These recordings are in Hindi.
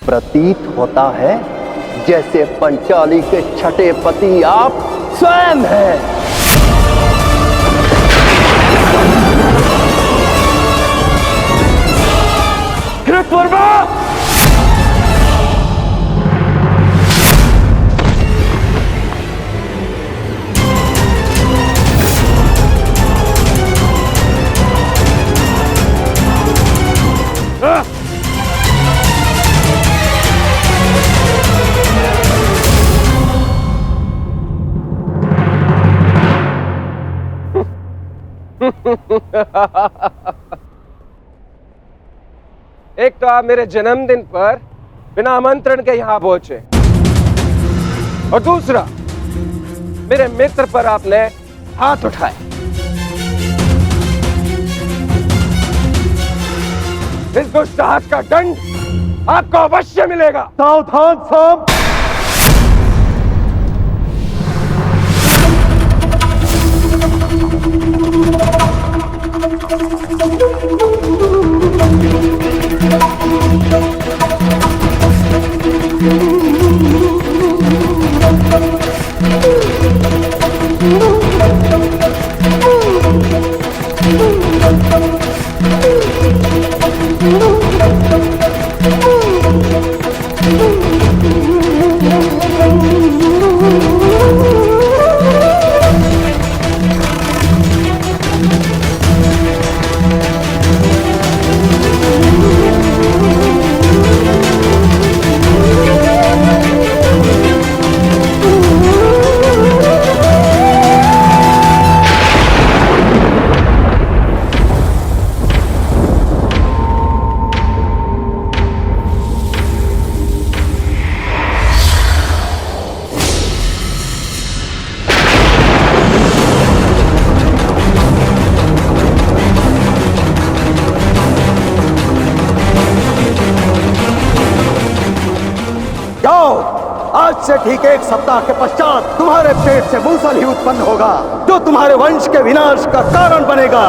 प्रतीत होता है जैसे पंचाली के छठे पति आप स्वयं हैं। कृतवर्मा! एक तो आप मेरे जन्मदिन पर बिना आमंत्रण के यहां पहुंचे, और दूसरा मेरे मित्र पर आपने हाथ उठाए। इस दुस्साहस का दंड आपको अवश्य मिलेगा। सावधान साहब! आज से ठीक 1 सप्ताह के पश्चात तुम्हारे पेट से मूसल ही उत्पन्न होगा, जो तुम्हारे वंश के विनाश का कारण बनेगा।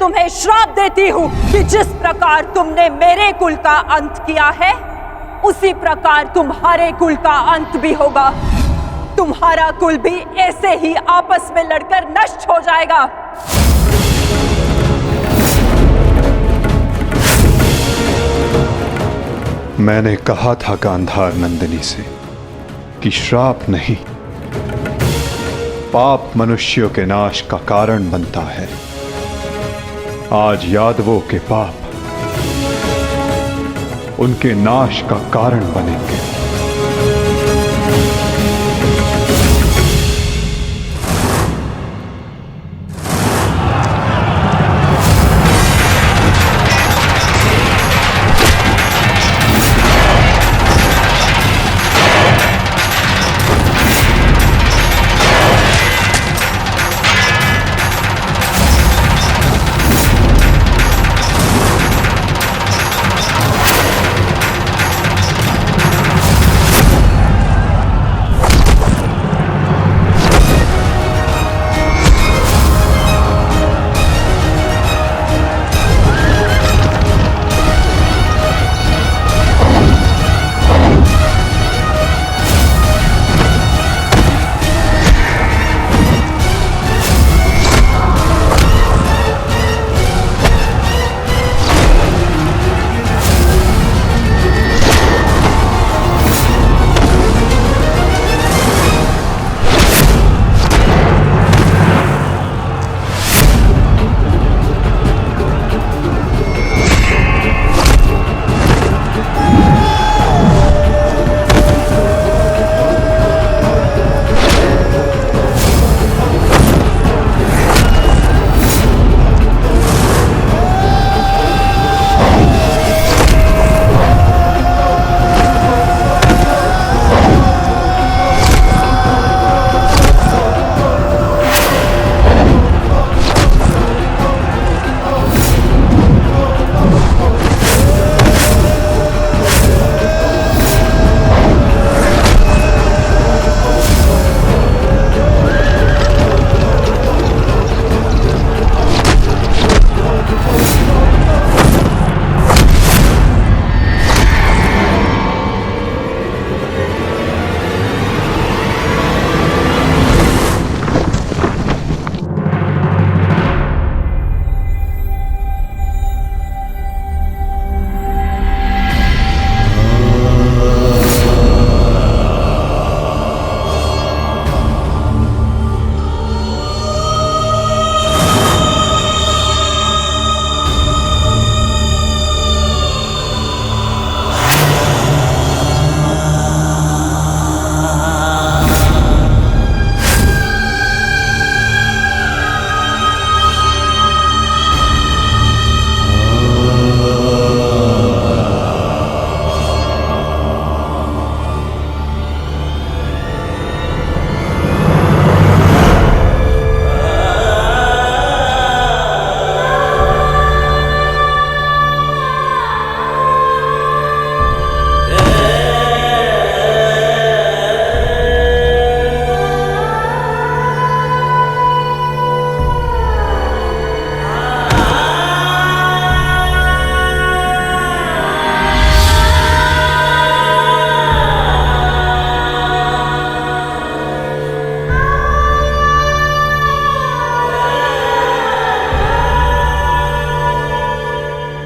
तुम्हें श्राप देती हूँ कि जिस प्रकार तुमने मेरे कुल का अंत किया है, उसी प्रकार तुम्हारे कुल का अंत भी होगा। तुम्हारा कुल भी ऐसे ही आपस में लड़कर नष्ट हो जाएगा। मैंने कहा था गांधार नंदिनी से कि श्राप नहीं, पाप मनुष्यों के नाश का कारण बनता है। आज यादवों के पाप उनके नाश का कारण बनेंगे।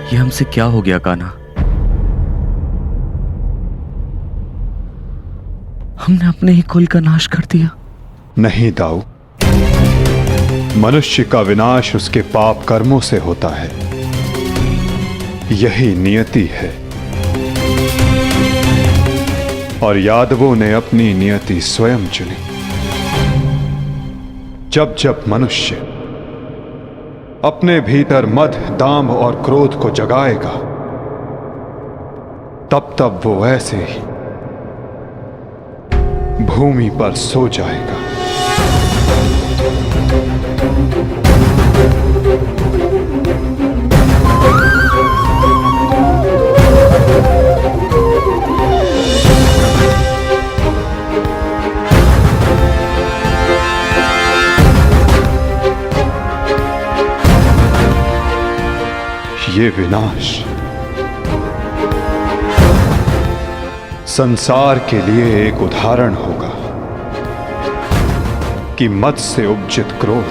ये हमसे क्या हो गया कान्हा? हमने अपने ही कुल का नाश कर दिया। नहीं दाऊ, मनुष्य का विनाश उसके पाप कर्मों से होता है। यही नियति है और यादवों ने अपनी नियति स्वयं चुनी। जब जब मनुष्य अपने भीतर मद, दाम और क्रोध को जगाएगा, तब तब वो ऐसे ही भूमि पर सो जाएगा। ये विनाश संसार के लिए एक उदाहरण होगा कि मद से उपजित क्रोध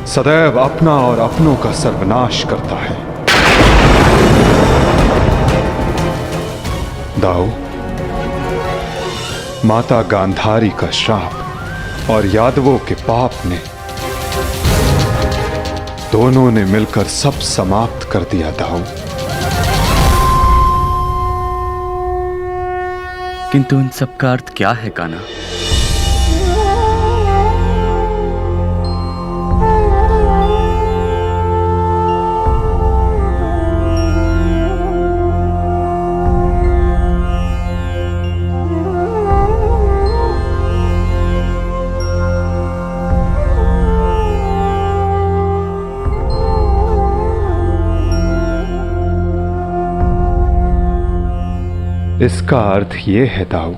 सदैव अपना और अपनों का सर्वनाश करता है। दाऊ, माता गांधारी का श्राप और यादवों के पाप ने दोनों ने मिलकर सब समाप्त कर दिया। दाऊ, किंतु इन सब का अर्थ क्या है कान्हा? इसका अर्थ यह है दाऊ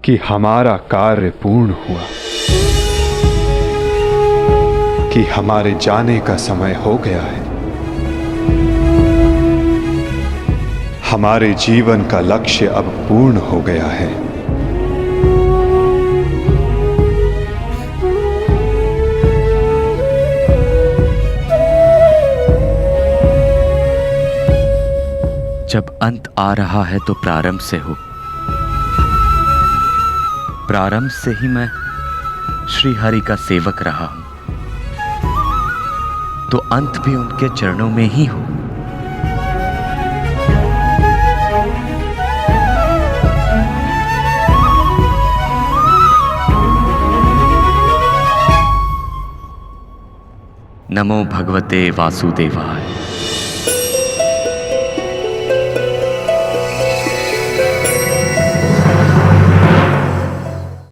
कि हमारा कार्य पूर्ण हुआ, कि हमारे जाने का समय हो गया है। हमारे जीवन का लक्ष्य अब पूर्ण हो गया है। जब अंत आ रहा है तो प्रारंभ से हो। प्रारंभ से ही मैं श्री हरि का सेवक रहा हूं, तो अंत भी उनके चरणों में ही हो। नमो भगवते वासुदेवाय।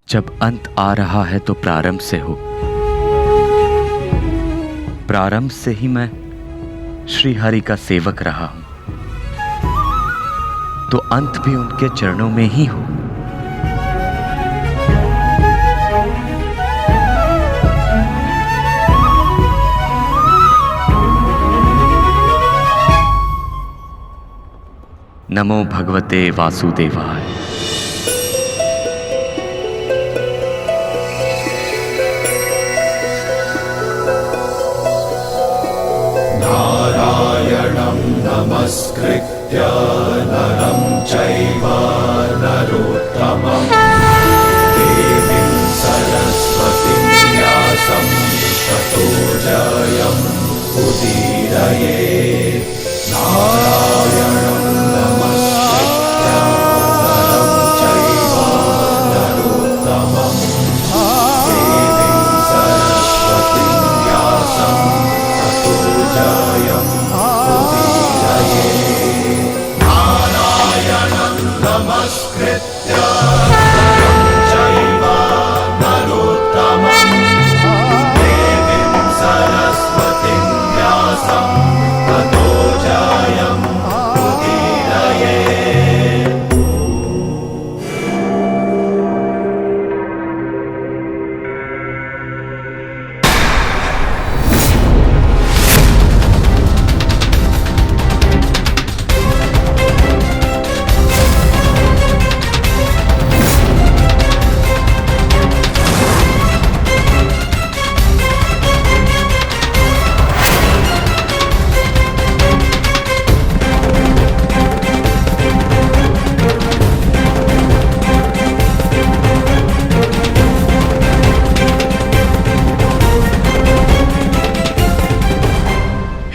जब अंत आ रहा है तो प्रारंभ से हो। प्रारंभ से ही मैं श्री हरि का सेवक रहा हूं, तो अंत भी उनके चरणों में ही हो। नमो भगवते वासुदेवाय। नमस्कृत्य नरं चैव नरोत्तमं देवीं सरस्वतीं व्यासं ततो जयम् उदीरयेत्। नारायणं नमस्कृत्य नरं चैव नरोत्तमं देवीं सरस्वतीं व्यासं ततो जयम् नमस्कृत्य चैव नरोत्तमं देवीं सरस्वतीं व्यासं ततो जयम् उदीरयेत्।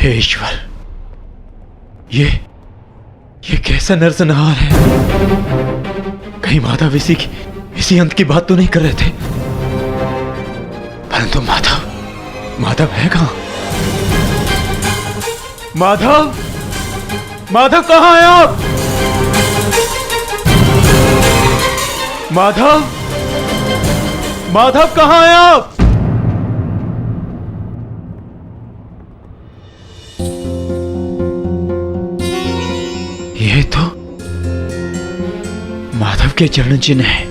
हे ईश्वर, ये कैसा नरसंहार है? कहीं माधव इसी अंत की बात तो नहीं कर रहे थे? परंतु माधव है कहां? माधव कहां हैं आप? माधव कहां हैं आप? ये तो माधव के चरण चिन्ह है।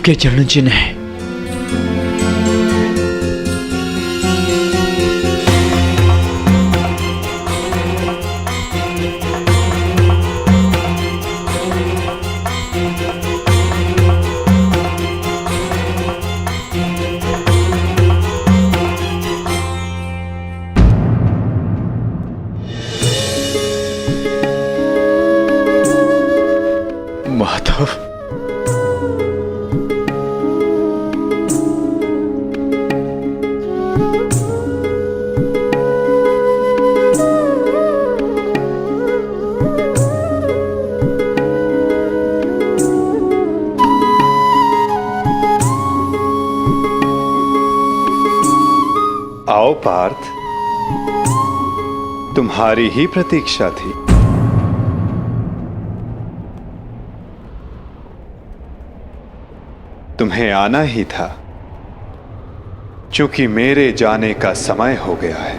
के चरण चिन्ह है। माधव, आओ पार्थ, तुम्हारी ही प्रतीक्षा थी। तुम्हें आना ही था, क्योंकि मेरे जाने का समय हो गया है।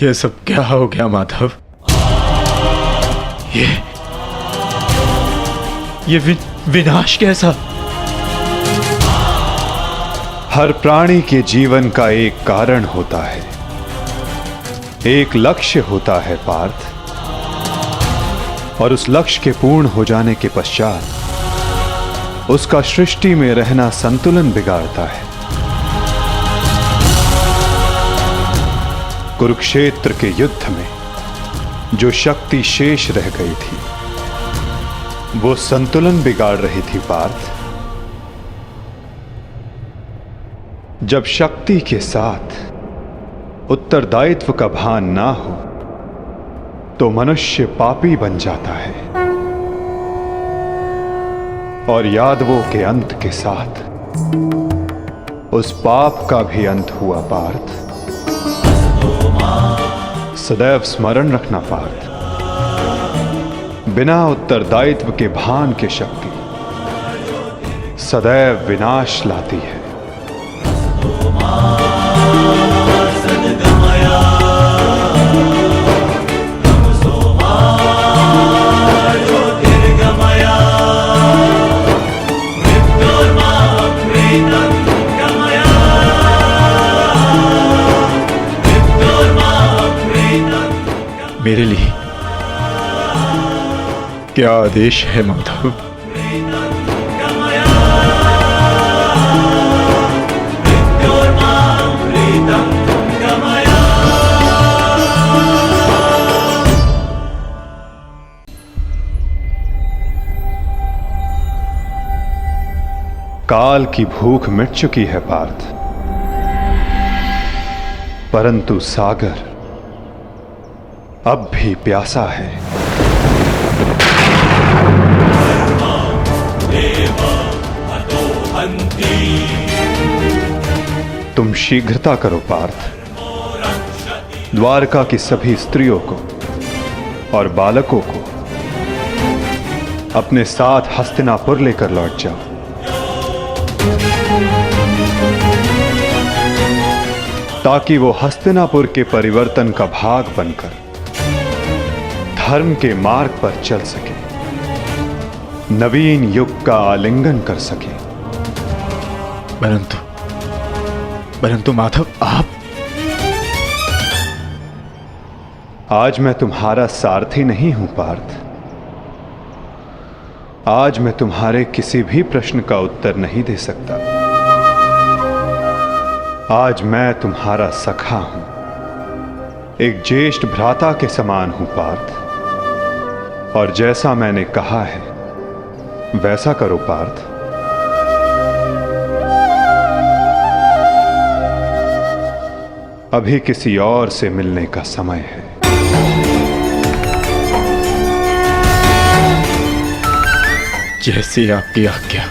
ये सब क्या हो गया माधव? ये विनाश कैसा? हर प्राणी के जीवन का एक कारण होता है, एक लक्ष्य होता है पार्थ, और उस लक्ष्य के पूर्ण हो जाने के पश्चात उसका सृष्टि में रहना संतुलन बिगाड़ता है। कुरुक्षेत्र के युद्ध में जो शक्ति शेष रह गई थी, वो संतुलन बिगाड़ रही थी पार्थ। जब शक्ति के साथ उत्तरदायित्व का भान ना हो तो मनुष्य पापी बन जाता है, और यादवों के अंत के साथ उस पाप का भी अंत हुआ पार्थ। सदैव स्मरण रखना पार्थ, बिना उत्तरदायित्व के भान के शक्ति सदैव विनाश लाती है। मेरे लिए क्या आदेश है माधव? काल की भूख मिट चुकी है पार्थ, परंतु सागर अब भी प्यासा है। तुम शीघ्रता करो पार्थ, द्वारका की सभी स्त्रियों को और बालकों को अपने साथ हस्तिनापुर लेकर लौट जाओ। ताकि वो हस्तिनापुर के परिवर्तन का भाग बनकर धर्म के मार्ग पर चल सके, नवीन युग का आलिंगन कर सके। परंतु माधव, आप? आज मैं तुम्हारा सारथी नहीं हूं पार्थ। आज मैं तुम्हारे किसी भी प्रश्न का उत्तर नहीं दे सकता। आज मैं तुम्हारा सखा हूं, एक ज्येष्ठ भ्राता के समान हूं पार्थ, और जैसा मैंने कहा है वैसा करो पार्थ। अभी किसी और से मिलने का समय है। जैसी आपकी आज्ञा।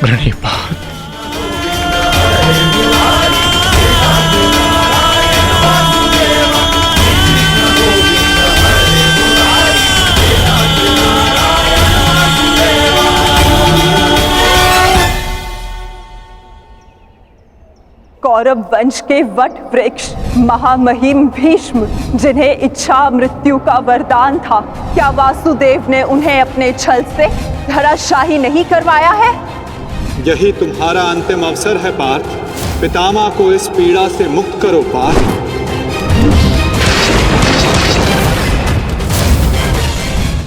प्रणिपात। कौरव वंश के वट वृक्ष महामहिम भीष्म, जिन्हें इच्छा मृत्यु का वरदान था, क्या वासुदेव ने उन्हें अपने छल से धराशाही नहीं करवाया है? यही तुम्हारा अंतिम अवसर है पार्थ। पितामह को इस पीड़ा से मुक्त करो पार्थ।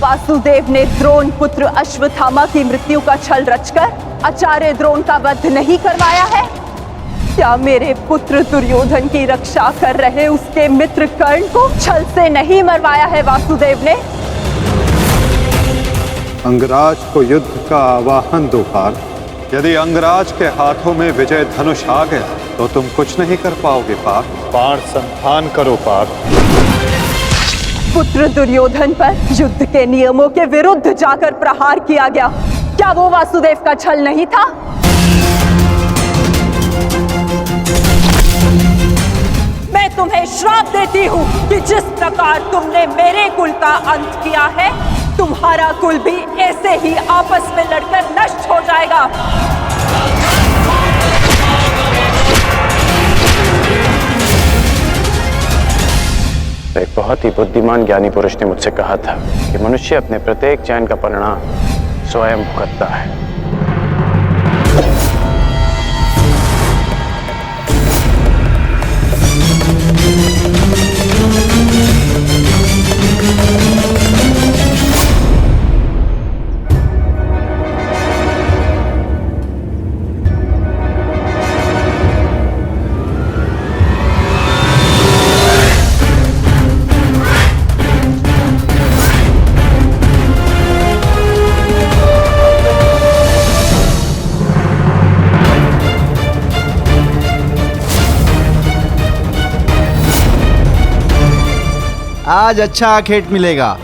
वासुदेव ने द्रोण पुत्र अश्वत्थामा की मृत्यु का छल रचकर आचार्य द्रोण का वध नहीं करवाया है? क्या मेरे पुत्र दुर्योधन की रक्षा कर रहे उसके मित्र कर्ण को छल से नहीं मरवाया है वासुदेव ने? अंगराज को युद्ध का आवाहन दो पार्थ। यदि अंगराज के हाथों में विजय धनुष आ गया तो तुम कुछ नहीं कर पाओगे पार्थ। बाण संधान करो पार्थ। पुत्र दुर्योधन पर युद्ध के नियमों के विरुद्ध जाकर प्रहार किया गया, क्या वो वासुदेव का छल नहीं था? मैं तुम्हें श्राप देती हूँ कि जिस प्रकार तुमने मेरे कुल का अंत किया है, तुम्हारा कुल भी ऐसे ही आपस में लड़कर नष्ट हो जाएगा। एक बहुत ही बुद्धिमान ज्ञानी पुरुष ने मुझसे कहा था कि मनुष्य अपने प्रत्येक चयन का परिणाम स्वयं भुगतता है। आज अच्छा आखेट मिलेगा।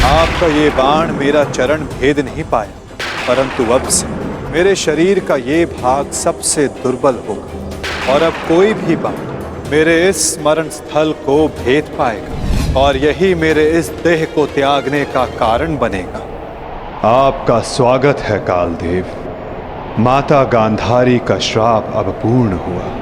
आपका ये बाण मेरा चरण भेद नहीं पाया, परंतु अब से मेरे शरीर का ये भाग सबसे दुर्बल होगा और अब कोई भी बाण मेरे इस स्मरण स्थल को भेद पाएगा और यही मेरे इस देह को त्यागने का कारण बनेगा। आपका स्वागत है कालदेव। माता गांधारी का श्राप अब पूर्ण हुआ।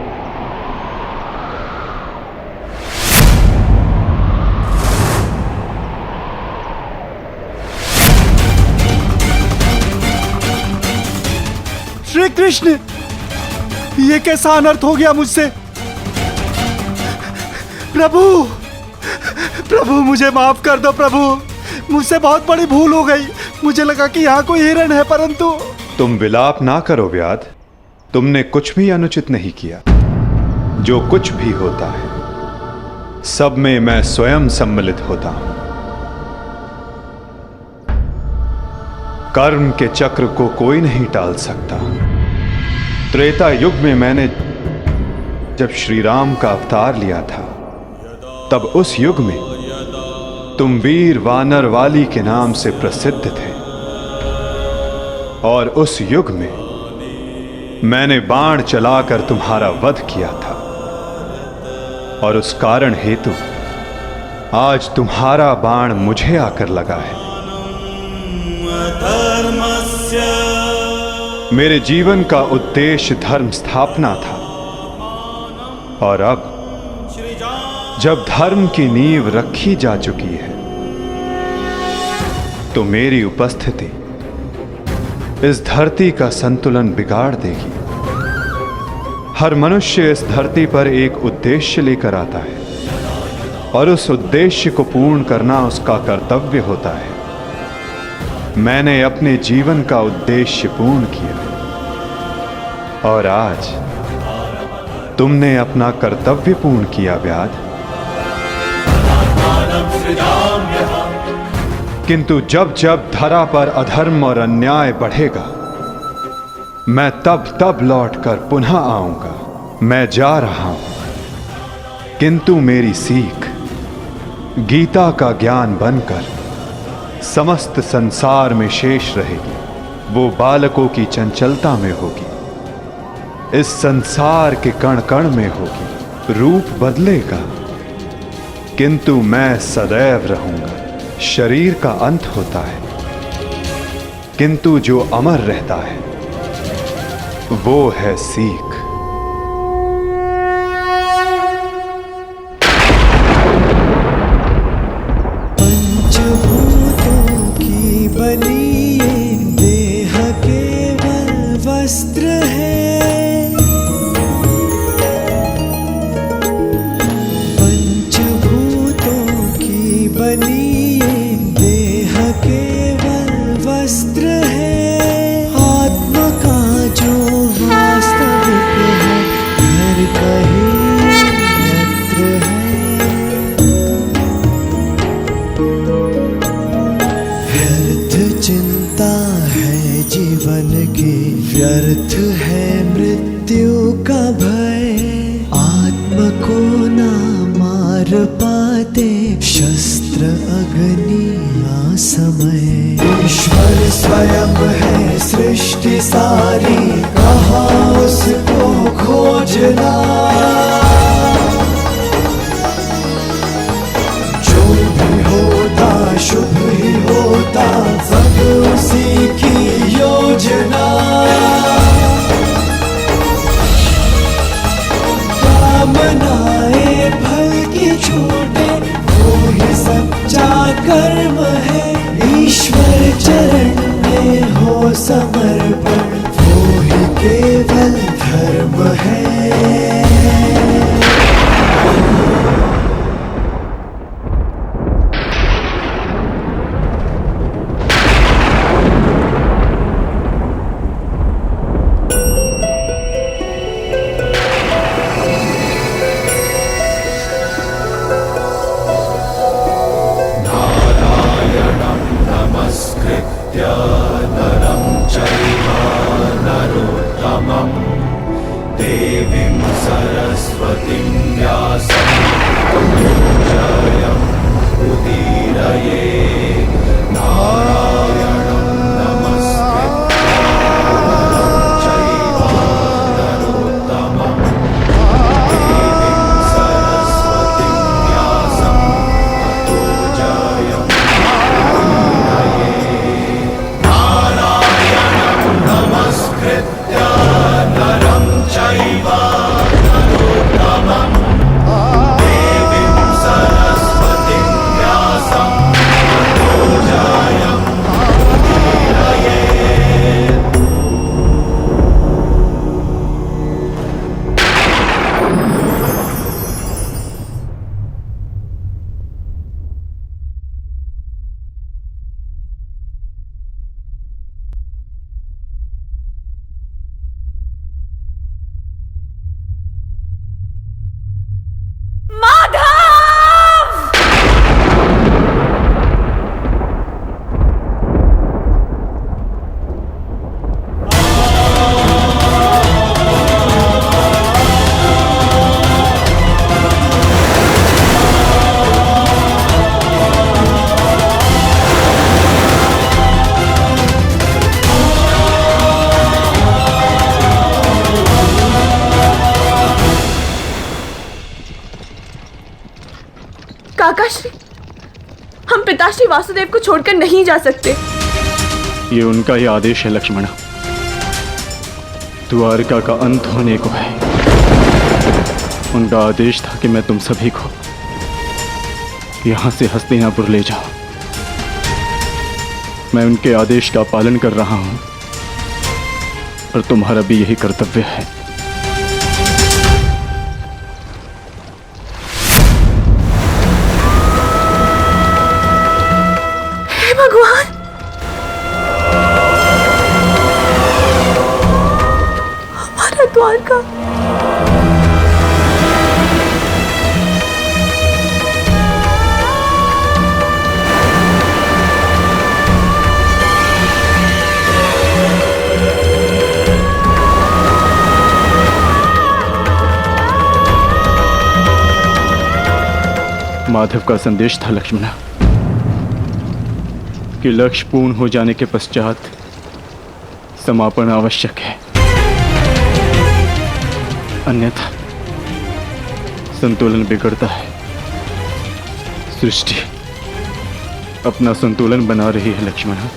श्री कृष्ण, ये कैसा अनर्थ हो गया मुझसे? प्रभु, प्रभु मुझे माफ कर दो प्रभु, मुझसे बहुत बड़ी भूल हो गई। मुझे लगा कि यहाँ कोई हिरण है, परंतु। तुम विलाप ना करो व्याध। तुमने कुछ भी अनुचित नहीं किया। जो कुछ भी होता है सब में मैं स्वयं सम्मिलित होता हूं। कर्म के चक्र को कोई नहीं टाल सकता। त्रेता युग में मैंने जब श्री राम का अवतार लिया था, तब उस युग में तुम वीर वानर वाली के नाम से प्रसिद्ध थे और उस युग में मैंने बाण चलाकर तुम्हारा वध किया था और उस कारण हेतु आज तुम्हारा बाण मुझे आकर लगा है। मेरे जीवन का उद्देश्य धर्म स्थापना था और अब जब धर्म की नींव रखी जा चुकी है तो मेरी उपस्थिति इस धरती का संतुलन बिगाड़ देगी। हर मनुष्य इस धरती पर एक उद्देश्य लेकर आता है और उस उद्देश्य को पूर्ण करना उसका कर्तव्य होता है। मैंने अपने जीवन का उद्देश्य पूर्ण किया और आज तुमने अपना कर्तव्य पूर्ण किया व्याध, किंतु जब जब धरा पर अधर्म और अन्याय बढ़ेगा, मैं तब तब लौटकर पुनः आऊंगा। मैं जा रहा हूं, किंतु मेरी सीख गीता का ज्ञान बनकर समस्त संसार में शेष रहेगी। वो बालकों की चंचलता में होगी, इस संसार के कण कण में होगी। रूप बदलेगा, किंतु मैं सदैव रहूंगा। शरीर का अंत होता है, किंतु जो अमर रहता है वो है सीख। पंचभूतों की बनी ये देह केवल वस्त्र है। पंचभूतों की बनी ये देह केवल वस्त्र है। आत्मा का जो वास्तविक है घर कहीं यत्र है। व्यर्थ चिंता है जीवन की, व्यर्थ है मृत्यु का भय। आत्म को ना मार पाते शस्त्र अग्नि समय। ईश्वर स्वयं है सृष्टि सारी, कहाँ उसको खोजना। जो भी होता शुभ ही होता, सब उसी की योजना। कामनाएं फल की छूटे, वो ही सच्चा कर्म है। ईश्वर चरण में हो समर्पण, वो ही केवल धर्म है। काकाश्री, हम पिताश्री वासुदेव को छोड़कर नहीं जा सकते। ये उनका ही आदेश है लक्ष्मण। द्वारका का अंत होने को है। उनका आदेश था कि मैं तुम सभी को यहां से हस्तिनापुर ले जाऊं। मैं उनके आदेश का पालन कर रहा हूं और तुम्हारा भी यही कर्तव्य है। भगवान, हमारा द्वारका माधव का संदेश था लक्ष्मणा कि लक्ष्य पूर्ण हो जाने के पश्चात समापन आवश्यक है, अन्यथा संतुलन बिगड़ता है। सृष्टि अपना संतुलन बना रही है लक्ष्मणा।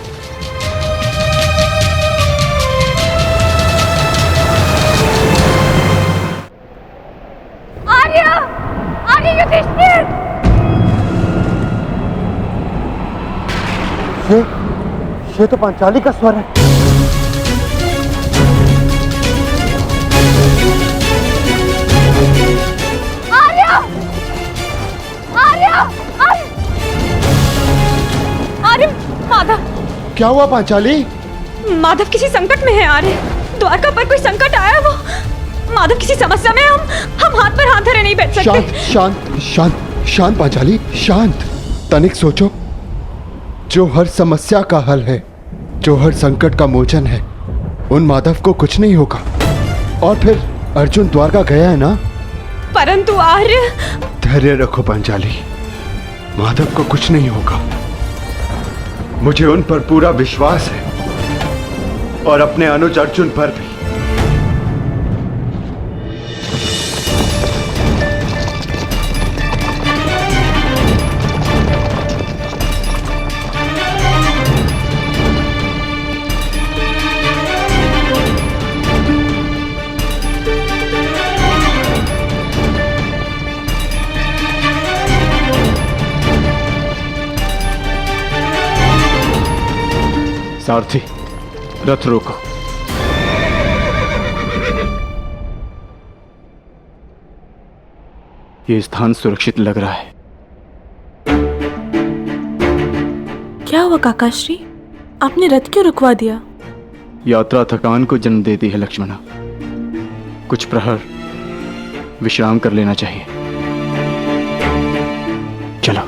ये तो पांचाली का स्वर है। आर्य! आर्य! आर्य! माधव! क्या हुआ पांचाली? माधव किसी संकट में है आर्य। द्वारका पर कोई संकट आया, वो माधव किसी समस्या में। हम हाथ पर हाथ धरे नहीं बैठ सकते। शांत शांत शांत शांत पांचाली, शांत। तनिक सोचो, जो हर समस्या का हल है, जो हर संकट का मोचन है, उन माधव को कुछ नहीं होगा। और फिर अर्जुन द्वारका गया है ना। परंतु आर्य। धैर्य रखो पांचाली, माधव को कुछ नहीं होगा। मुझे उन पर पूरा विश्वास है और अपने अनुज अर्जुन पर भी। सारथी, रथ रोको। ये स्थान सुरक्षित लग रहा है। क्या हुआ काकाश्री, आपने रथ क्यों रुकवा दिया? यात्रा थकान को जन्म देती है लक्ष्मणा। कुछ प्रहर विश्राम कर लेना चाहिए। चलो।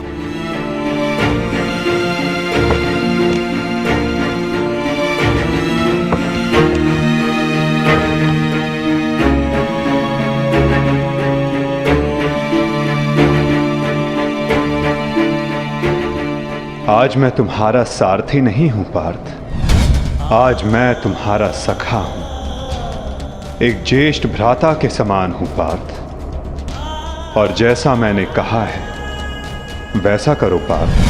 आज मैं तुम्हारा सारथी नहीं हूं पार्थ, आज मैं तुम्हारा सखा हूं। एक ज्येष्ठ भ्राता के समान हूं पार्थ, और जैसा मैंने कहा है वैसा करो पार्थ।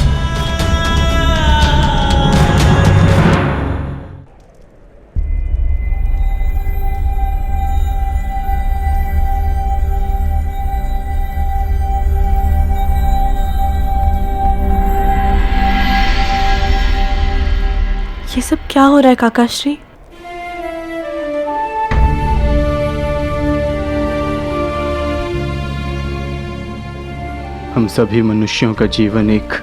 ये सब क्या हो रहा है काकाश्री? हम सभी मनुष्यों का जीवन एक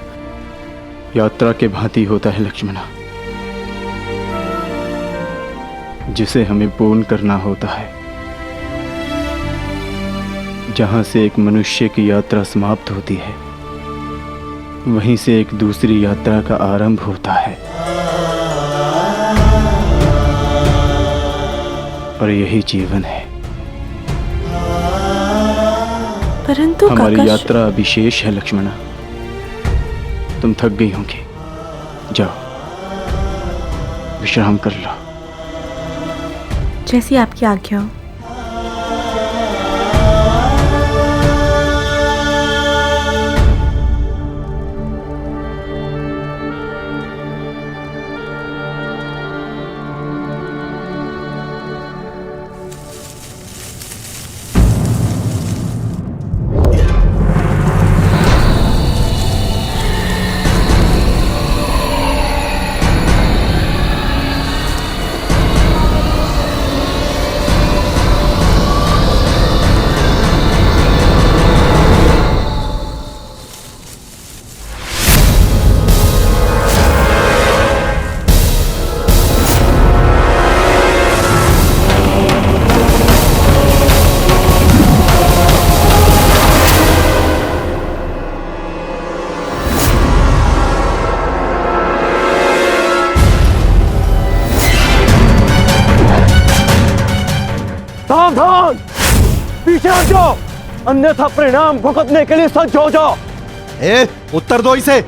यात्रा के भांति होता है लक्ष्मणा, जिसे हमें पूर्ण करना होता है। जहां से एक मनुष्य की यात्रा समाप्त होती है, वहीं से एक दूसरी यात्रा का आरंभ होता है। और यही जीवन है। परंतु हमारी यात्रा अभी शेष है लक्ष्मणा। तुम थक गई होंगी, जाओ विश्राम कर लो। जैसी आपकी आज्ञा हो। सावधान, पीछे हट जाओ, अन्यथा परिणाम भुगतने के लिए सज्ज हो जाओ। उत्तर दो इसे।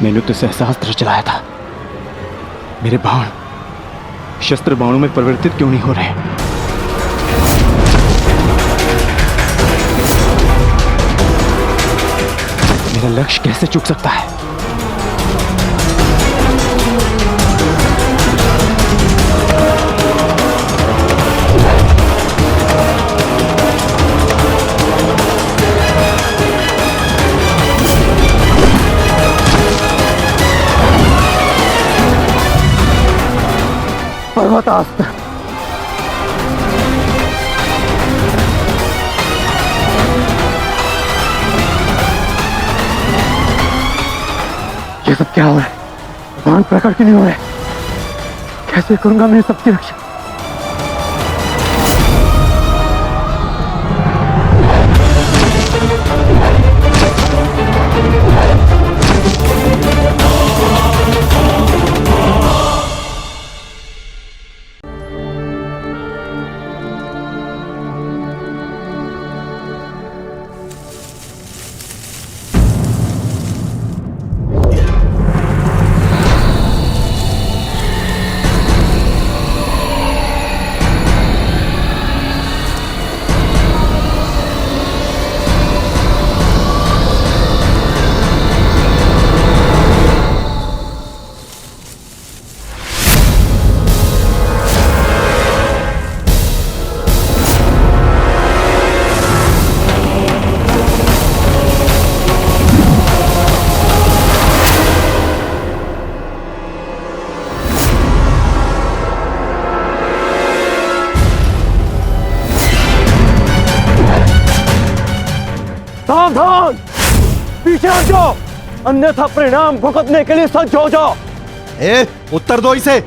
मैंने तो सहस्त्र चलाया था, मेरे बाण शस्त्र बाणों में परिवर्तित क्यों नहीं हो रहे? मेरा लक्ष्य कैसे चूक सकता है? पर्वतास्त्र। ये सब क्या हो रहा है? भगवान प्रकट क्यों नहीं हो रहे? कैसे करूंगा मैं सबकी रक्षा? सावधान! पीछे हट जाओ, अन्यथा परिणाम भुगतने के लिए सज्ज हो जाओ। उत्तर दो इसे।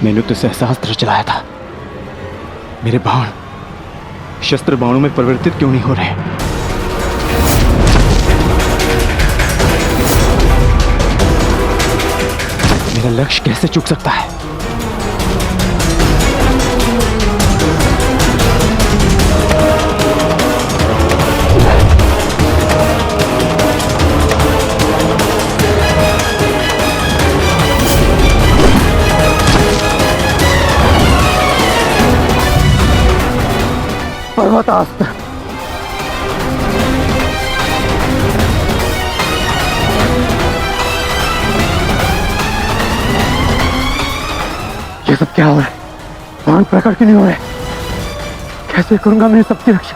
मैंने तो सहस्त्र चलाया था, मेरे बाण शस्त्र बाणों में परिवर्तित क्यों नहीं हो रहे? मेरा लक्ष्य कैसे चूक सकता है? पर्वतास्त्र। ये सब क्या हो रहा है? भगवान प्रकट क्यों नहीं हो रहे? कैसे करूंगा मैं सबकी रक्षा?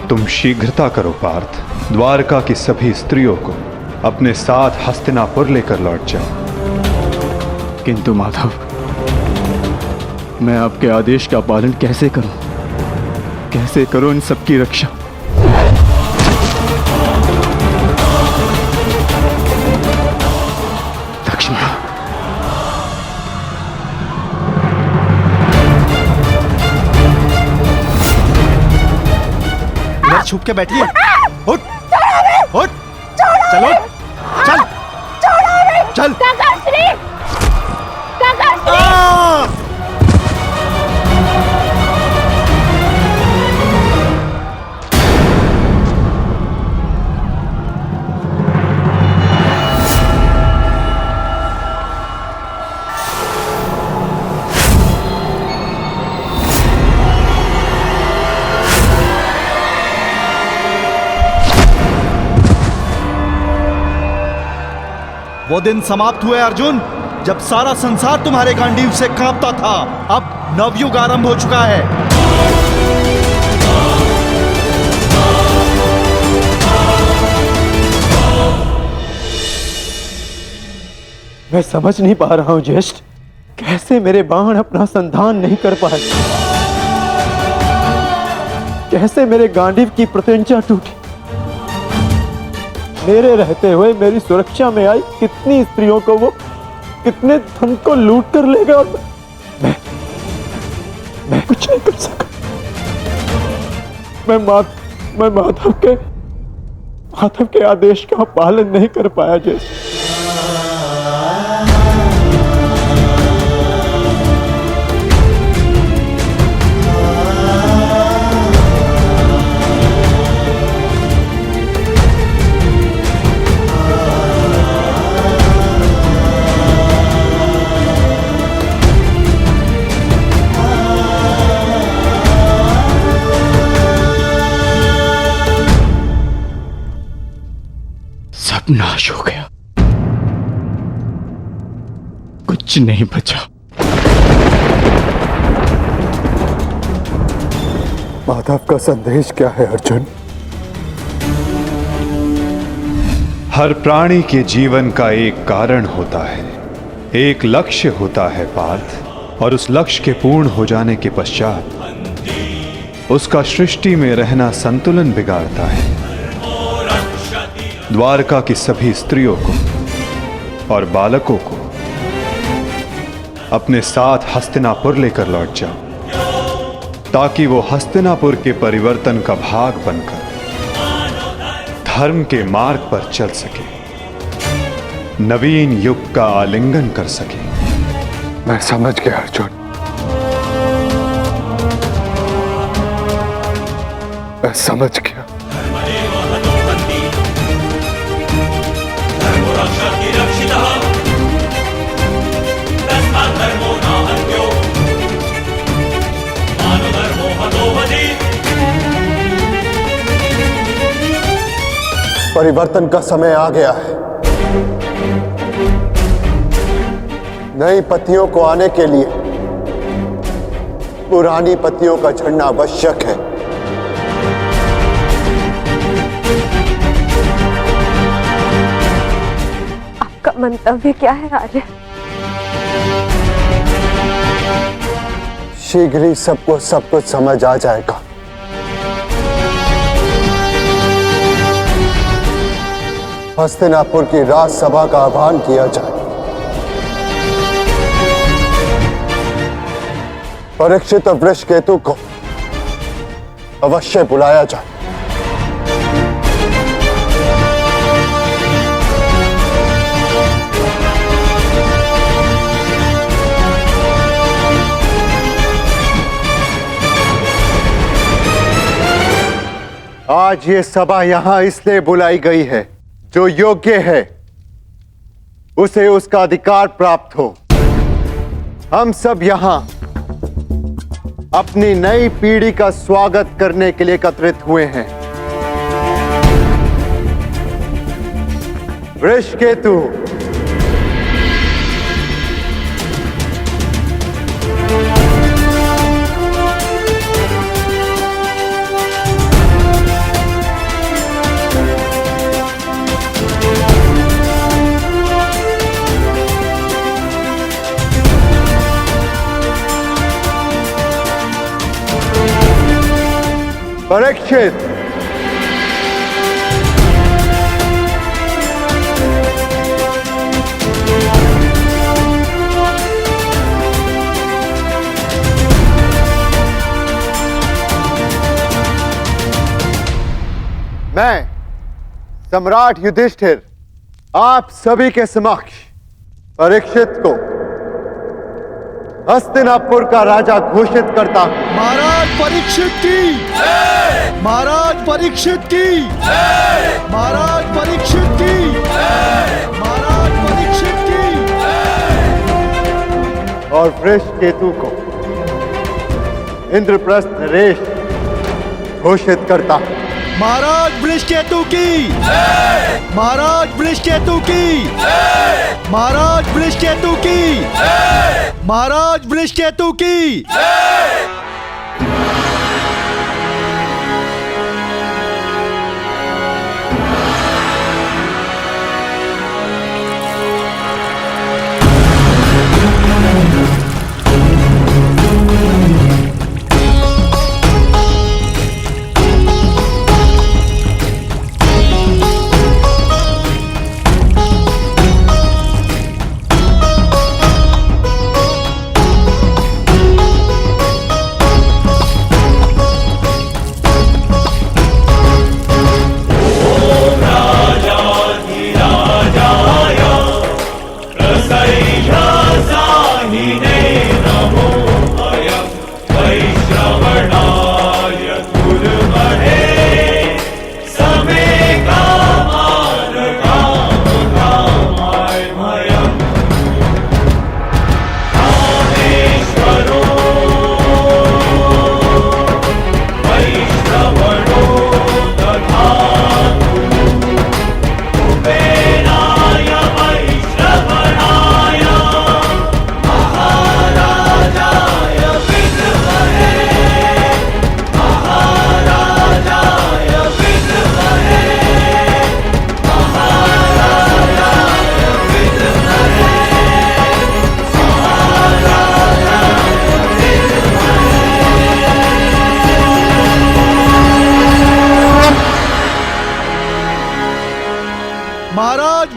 तुम शीघ्रता करो पार्थ, द्वारका की सभी स्त्रियों को अपने साथ हस्तिनापुर लेकर लौट जाओ। किंतु माधव, मैं आपके आदेश का पालन कैसे करूं? कैसे करूं इन सबकी रक्षा? लक्ष्मण, इधर छुप के बैठिए। उठ, उठ, चलो, चल, चल। वो दिन समाप्त हुए अर्जुन, जब सारा संसार तुम्हारे गांडीव से कांपता था। अब नवयुग आरंभ हो चुका है। मैं समझ नहीं पा रहा हूं ज्येष्ठ, कैसे मेरे बाण अपना संधान नहीं कर पाए, कैसे मेरे गांडीव की प्रत्यंचा टूटी। मेरे रहते हुए मेरी सुरक्षा में आई कितनी स्त्रियों को वो कितने धन को लूट कर लेगा, और मैं कुछ नहीं कर सका। मैं माधव के आदेश का पालन नहीं कर पाया जैसे। नाश हो गया, कुछ नहीं बचा। माधव का संदेश क्या है अर्जुन? हर प्राणी के जीवन का एक कारण होता है, एक लक्ष्य होता है पार्थ, और उस लक्ष्य के पूर्ण हो जाने के पश्चात उसका सृष्टि में रहना संतुलन बिगाड़ता है। द्वारका की सभी स्त्रियों को और बालकों को अपने साथ हस्तिनापुर लेकर लौट जाओ, ताकि वो हस्तिनापुर के परिवर्तन का भाग बनकर धर्म के मार्ग पर चल सके, नवीन युग का आलिंगन कर सके। मैं समझ गया अर्जुन, मैं समझ गया। परिवर्तन का समय आ गया है। नई पत्तियों को आने के लिए पुरानी पत्तियों का झड़ना आवश्यक है। आपका मंतव्य क्या है आर्य? शीघ्र ही सबको सब कुछ समझ आ जाएगा। हस्तिनापुर की राजसभा का आह्वान किया जाए, परीक्षित और वृषकेतु को अवश्य बुलाया जाए। आज ये सभा यहां इसलिए बुलाई गई है, जो योग्य है उसे उसका अधिकार प्राप्त हो। हम सब यहां अपनी नई पीढ़ी का स्वागत करने के लिए एकत्रित हुए हैं। वृषकेतु, परीक्षित, मैं सम्राट युधिष्ठिर आप सभी के समक्ष परीक्षित को हस्तिनापुर का राजा घोषित करता हूं। महाराज परीक्षित की जय! महाराज परीक्षित की जय! महाराज परीक्षित की जय! महाराज परीक्षित की जय! और वृषकेतु को इंद्रप्रस्थ नरेश घोषित करता हूं। महाराज वृषकेतु की, महाराज वृषकेतु की, महाराज वृषकेतु की, महाराज वृषकेतु की।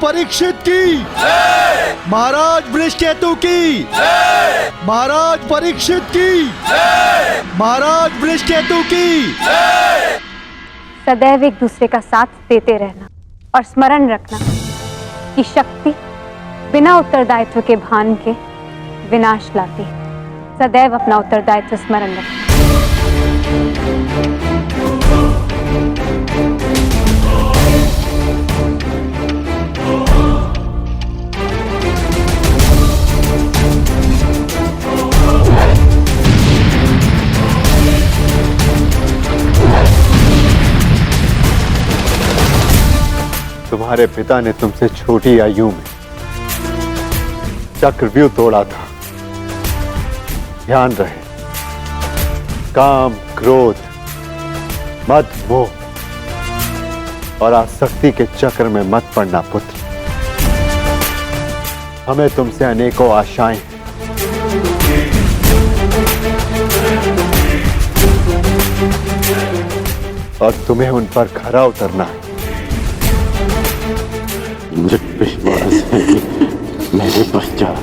परीक्षित की, महाराज वृषकेतु की, महाराज परीक्षित की, महाराज वृषकेतु की। सदैव एक दूसरे का साथ देते रहना और स्मरण रखना कि शक्ति बिना उत्तरदायित्व के भान के विनाश लाती है। सदैव अपना उत्तरदायित्व स्मरण रखना। तुम्हारे पिता ने तुमसे छोटी आयु में चक्रव्यूह तोड़ा था। ध्यान रहे, काम, क्रोध, मद, मोह और आसक्ति के चक्र में मत पड़ना पुत्र। हमें तुमसे अनेकों आशाएं हैं। और तुम्हें उन पर खरा उतरना है। मुझे विश्वास है कि मेरे पश्चात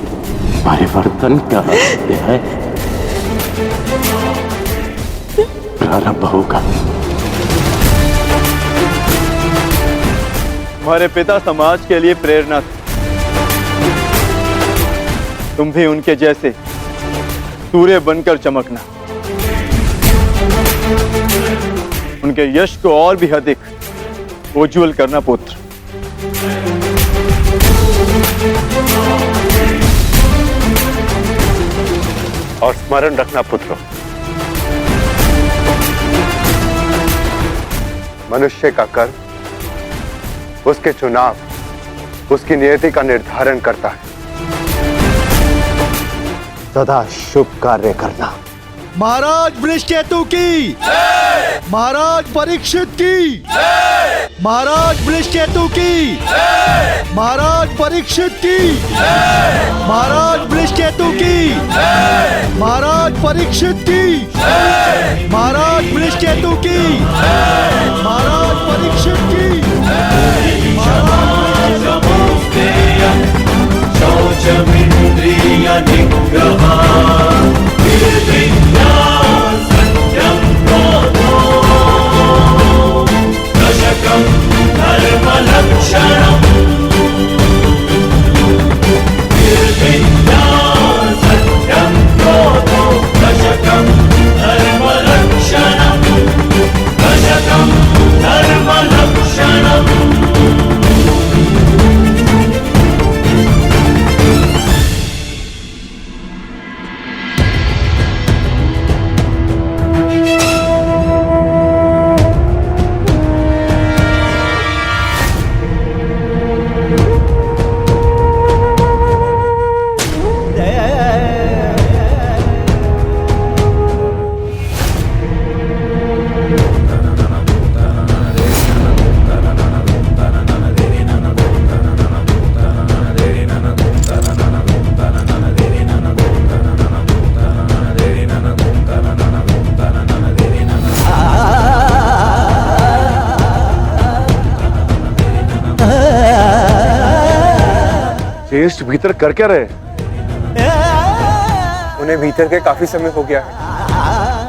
परिवर्तन का अध्याय प्रारंभ होगा। तुम्हारे पिता समाज के लिए प्रेरणा थे। तुम भी उनके जैसे सूर्य बनकर चमकना, उनके यश को और भी अधिक उज्ज्वल करना पुत्र। और स्मरण रखना पुत्र, मनुष्य का कर्म उसके चुनाव, उसकी नियति का निर्धारण करता है। सदा शुभ कार्य करना। महाराज वृषकेतु की, महाराज परीक्षित की, महाराज वृषकेतु की, महाराज परीक्षित की, महाराज वृषकेतु की, महाराज परीक्षित की, महाराज वृषकेतु की, महाराज परीक्षित की, शौचमिन्द्रिय निग्रह निर्विद्या सत्यं क्रोधो दशकं धर्मलक्षणम् निर्विद्या सत्यं क्रोधो दशकं धर्मलक्षणम् दशकं ज्येष्ठ भीतर कर क्या रहे? उन्हें भीतर के काफी समय हो गया है,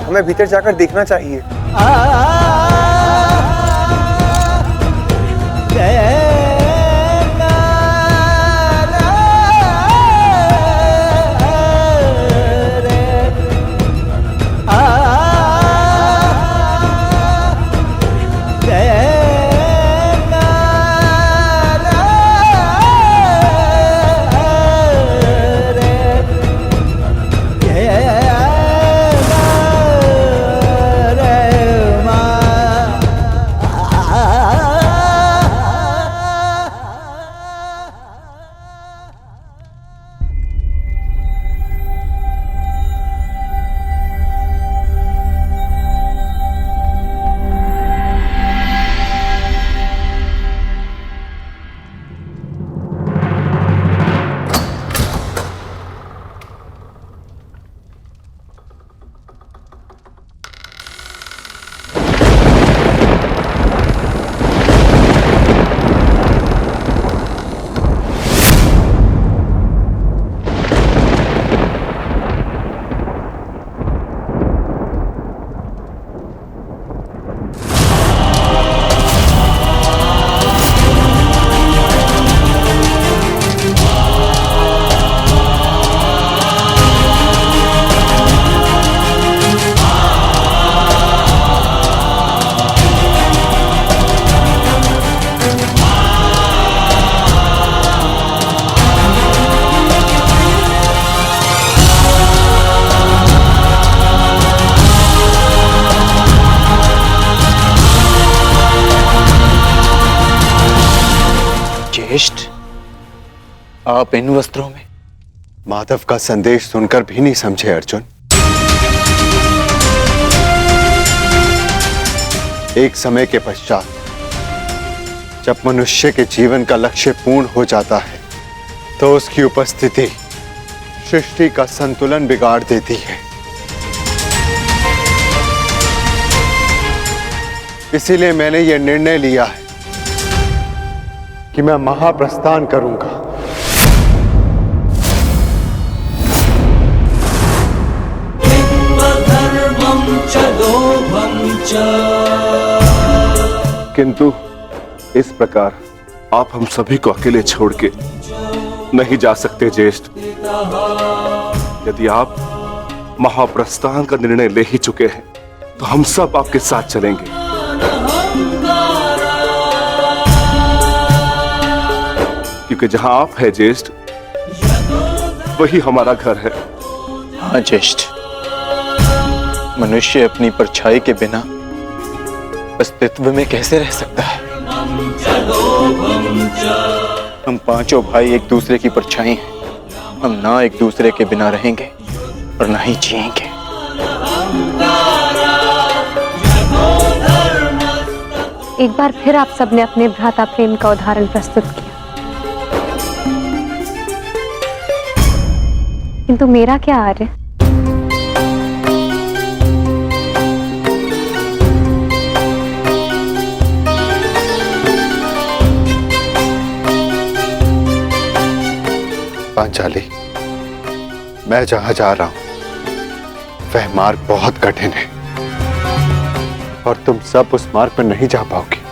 हमें भीतर जाकर देखना चाहिए। ज्येष्ठ, आप इन वस्त्रों में? माधव का संदेश सुनकर भी नहीं समझे अर्जुन। एक समय के पश्चात जब मनुष्य के जीवन का लक्ष्य पूर्ण हो जाता है तो उसकी उपस्थिति सृष्टि का संतुलन बिगाड़ देती है। इसीलिए मैंने यह निर्णय लिया है कि मैं महाप्रस्थान करूंगा। किंतु इस प्रकार आप हम सभी को अकेले छोड़ के नहीं जा सकते ज्येष्ठ। यदि आप महाप्रस्थान का निर्णय ले ही चुके हैं तो हम सब आपके साथ चलेंगे। क्योंकि जहां आप है ज्येष्ठ, वही हमारा घर है। हाँ ज्येष्ठ, मनुष्य अपनी परछाई के बिना अस्तित्व में कैसे रह सकता है? हम पांचों भाई एक दूसरे की परछाई हैं। हम ना एक दूसरे के बिना रहेंगे और ना ही जिएंगे। एक बार फिर आप सबने अपने भ्राता प्रेम का उदाहरण प्रस्तुत किया, किंतु मेरा क्या आर्य? पांचाली, मैं जहां जा रहा हूं वह मार्ग बहुत कठिन है और तुम सब उस मार्ग पर नहीं जा पाओगे।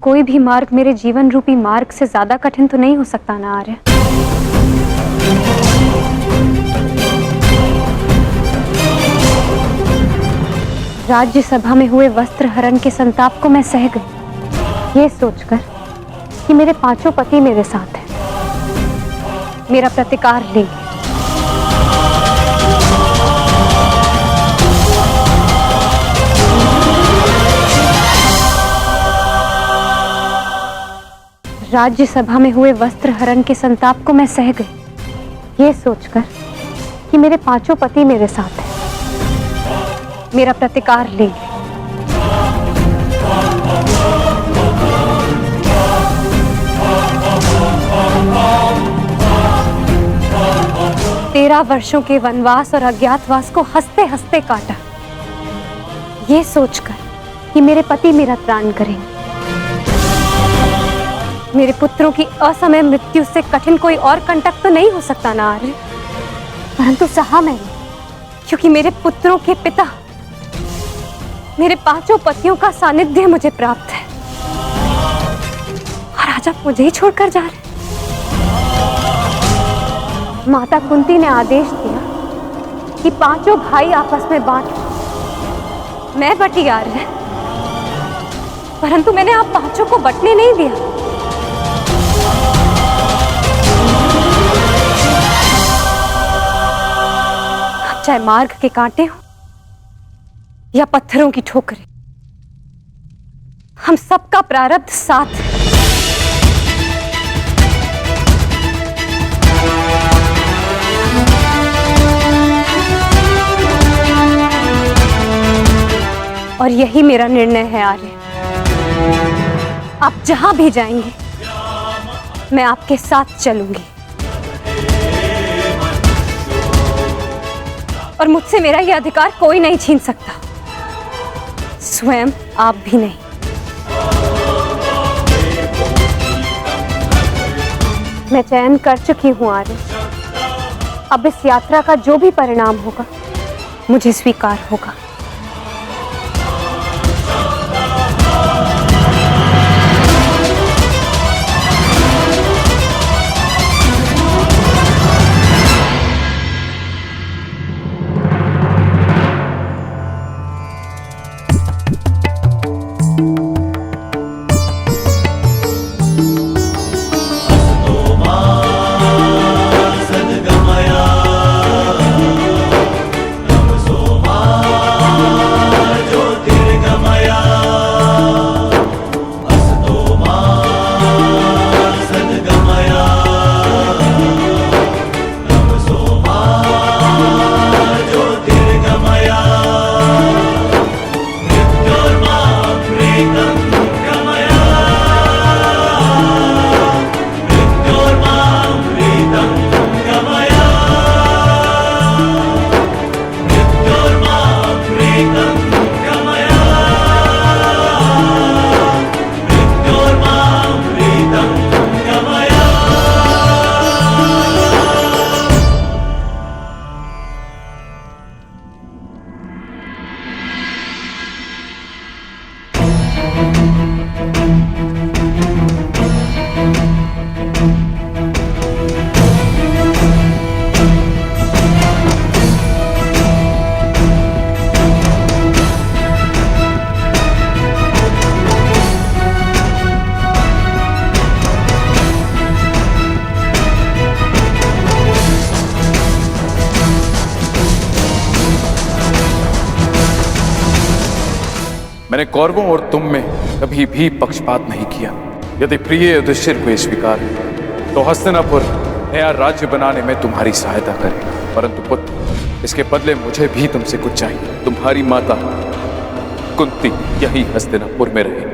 कोई भी मार्ग मेरे जीवन रूपी मार्ग से ज्यादा कठिन तो नहीं हो सकता ना आर्य। राज्यसभा में हुए वस्त्र हरण के संताप को मैं सह गई, ये सोचकर कि मेरे पांचों पति मेरे साथ हैं, मेरा प्रतिकार लेंगे। राज्यसभा में हुए वस्त्र हरण के संताप को मैं सह गई, ये सोचकर कि मेरे पांचों पति मेरे साथ हैं, मेरा प्रतिकार लेंगे। तेरह वर्षों के वनवास और अज्ञातवास को हंसते हंसते काटा, ये सोचकर कि मेरे पति मेरा त्राण करेंगे। मेरे पुत्रों की असमय मृत्यु से कठिन कोई और कंटक तो नहीं हो सकता ना आर्य, परंतु सहा मैंने, क्योंकि मेरे पुत्रों के पिता, मेरे 5 पतियों का सानिध्य मुझे प्राप्त है, और आज आप मुझे ही छोड़कर जा रहे। माता कुंती ने आदेश दिया कि 5 भाई आपस में बांट लो। मैं बटी आर्य, परंतु मैंने आप 5 को बटने नहीं दिया। चाहे मार्ग के कांटे हो या पत्थरों की ठोकरें, हम सबका प्रारब्ध साथ है। और यही मेरा निर्णय है आर्य। आप जहां भी जाएंगे मैं आपके साथ चलूंगी, और मुझसे मेरा यह अधिकार कोई नहीं छीन सकता, स्वयं आप भी नहीं। मैं चयन कर चुकी हूं आर्य। अब इस यात्रा का जो भी परिणाम होगा मुझे स्वीकार होगा। मैंने कौरवों और तुम में कभी भी पक्षपात नहीं किया। यदि प्रिय युधिष्ठिर हुए स्वीकार तो हस्तिनापुर नया राज्य बनाने में तुम्हारी सहायता करें, परंतु पुत्र इसके बदले मुझे भी तुमसे कुछ चाहिए। तुम्हारी माता कुंती यही हस्तिनापुर में रहे।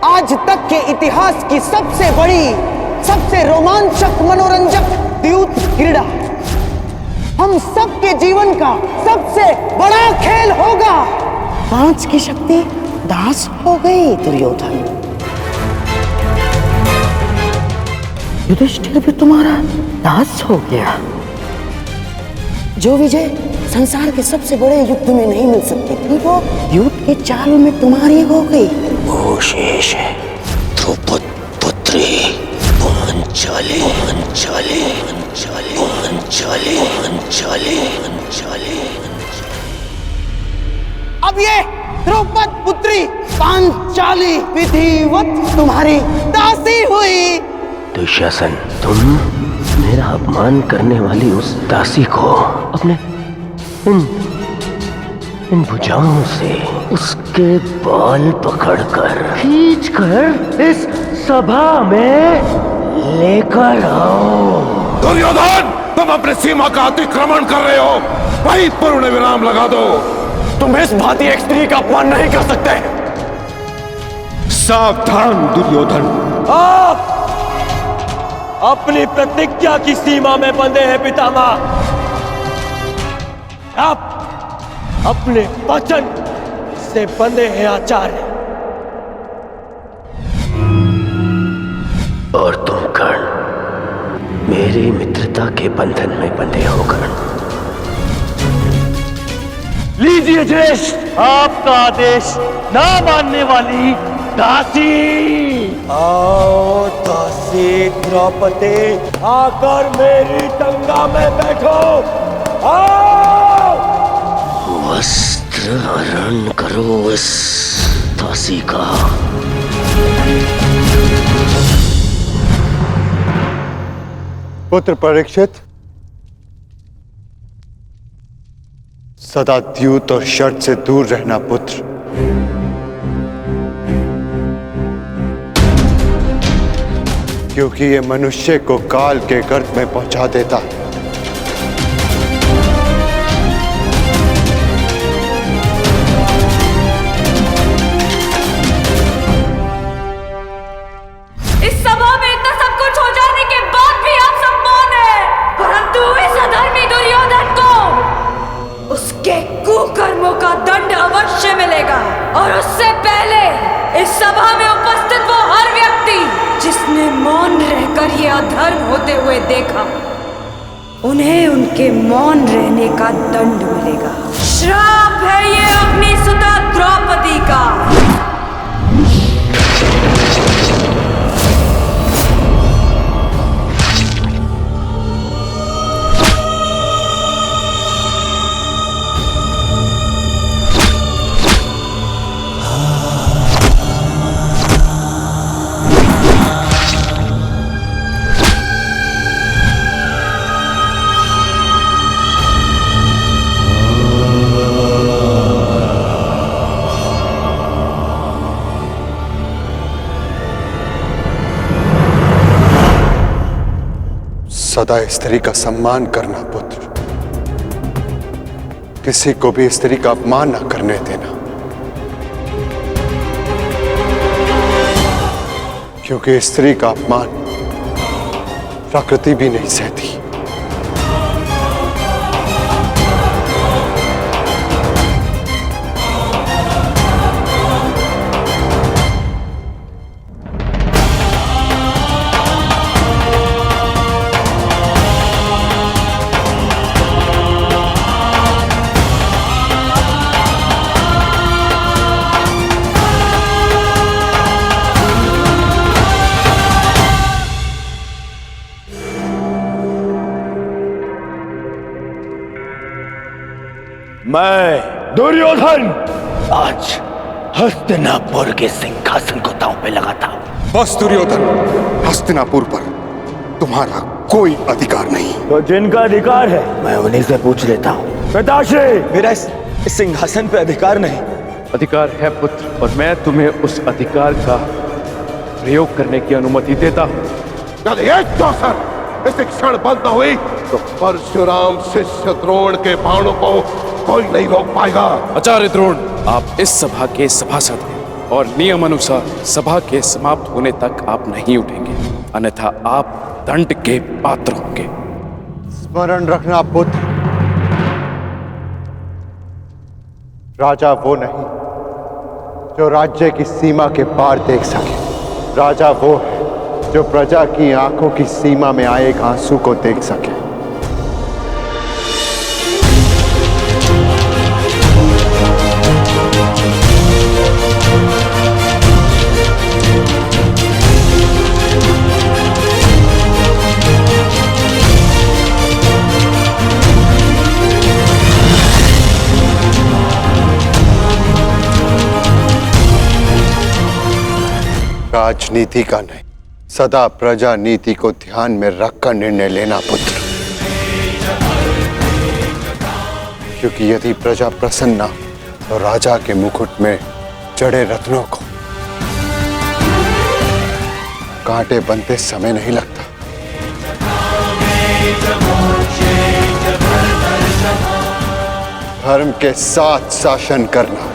आज तक के इतिहास की सबसे बड़ी, सबसे रोमांचक, मनोरंजक द्यूत क्रीड़ा हम सबके जीवन का सबसे बड़ा खेल होगा। 5 की शक्ति दास हो गई दुर्योधन। युधिष्ठिर भी तुम्हारा दास हो गया। जो विजय संसार के सबसे बड़े युद्ध में नहीं मिल सकती थी वो युद्ध के चाल में तुम्हारी हो गई। वो शेष है द्रौपद पुत्री पांचाली। पांचाली पांचाली पांचाली पांचाली पांचाली। अब ये द्रौपद पुत्री पांचाली विधिवत तुम्हारी दासी हुई। दुशासन, तुम मेरा अपमान करने वाली उस दासी को अपने इन भुजाओं से उसके बाल पकड़कर खींचकर इस सभा में लेकर आओ। दुर्योधन, तुम अपनी सीमा का अतिक्रमण कर रहे हो। वहीं पर उन्हें विराम लगा दो। तुम इस भांति एक स्त्री का अपमान नहीं कर सकते। सावधान दुर्योधन, आप अपनी प्रतिज्ञा की सीमा में बंधे हैं पितामह। आप अपने वचन से बंधे हैं आचार्य। मेरी मित्रता के बंधन में बंधे होकर। लीजिए ज्येष्ठ आपका आदेश ना मानने वाली दासी। आओ दासी द्रौपदी, आकर मेरी टंगा में बैठो। आओ। वस्त्र हरण करो इस दासी का। पुत्र परीक्षित, सदा द्यूत और शर्त से दूर रहना पुत्र। क्योंकि ये मनुष्य को काल के गर्त में पहुंचा देता है। इस सभा में इतना सब कुछ हो जाने के बाद भी आप सब मौन हैं, परंतु इस अधर्मी दुर्योधन को उसके कुकर्मों का दंड अवश्य मिलेगा। और उससे पहले इस सभा में उपस्थित वो हर व्यक्ति जिसने मौन रहकर ये अधर्म होते हुए देखा, उन्हें उनके मौन रहने का दंड मिलेगा। श्राप है ये अग्निसुता द्रौपदी का। सदा स्त्री का सम्मान करना पुत्र। किसी को भी स्त्री का अपमान न करने देना, क्योंकि स्त्री का अपमान प्रकृति भी नहीं सहती। मैं दुर्योधन आज हस्तिनापुर के सिंहासन को दांव पे लगाता हूं। बस दुर्योधन, हस्तिनापुर पर तुम्हारा कोई अधिकार नहीं। तो जिनका अधिकार है मैं उन्हीं से पूछ लेता हूँ। पिताश्री, मेरा इस सिंहासन पे अधिकार नहीं। अधिकार है पुत्र, और मैं तुम्हें उस अधिकार का प्रयोग करने की अनुमति देता हूँ। यदि एक अवसर इस क्षण बंद न हुई तो परशुराम शिष्य द्रोण के बाणों को कोई नहीं रोक पाएगा। आचार्य द्रोण, आप इस सभा के सभासद हैं और नियम अनुसार सभा के समाप्त होने तक आप नहीं उठेंगे, अन्यथा आप दंड के पात्र होंगे। स्मरण रखना पुत्र, राजा वो नहीं जो राज्य की सीमा के पार देख सके। राजा वो है जो प्रजा की आंखों की सीमा में आए एक आंसू को देख सके। राजनीति का नहीं, सदा प्रजा नीति को ध्यान में रखकर निर्णय लेना पुत्र। क्योंकि यदि प्रजा प्रसन्न न तो राजा के मुकुट में जड़े रत्नों को कांटे बनते समय नहीं लगता। धर्म के साथ शासन करना,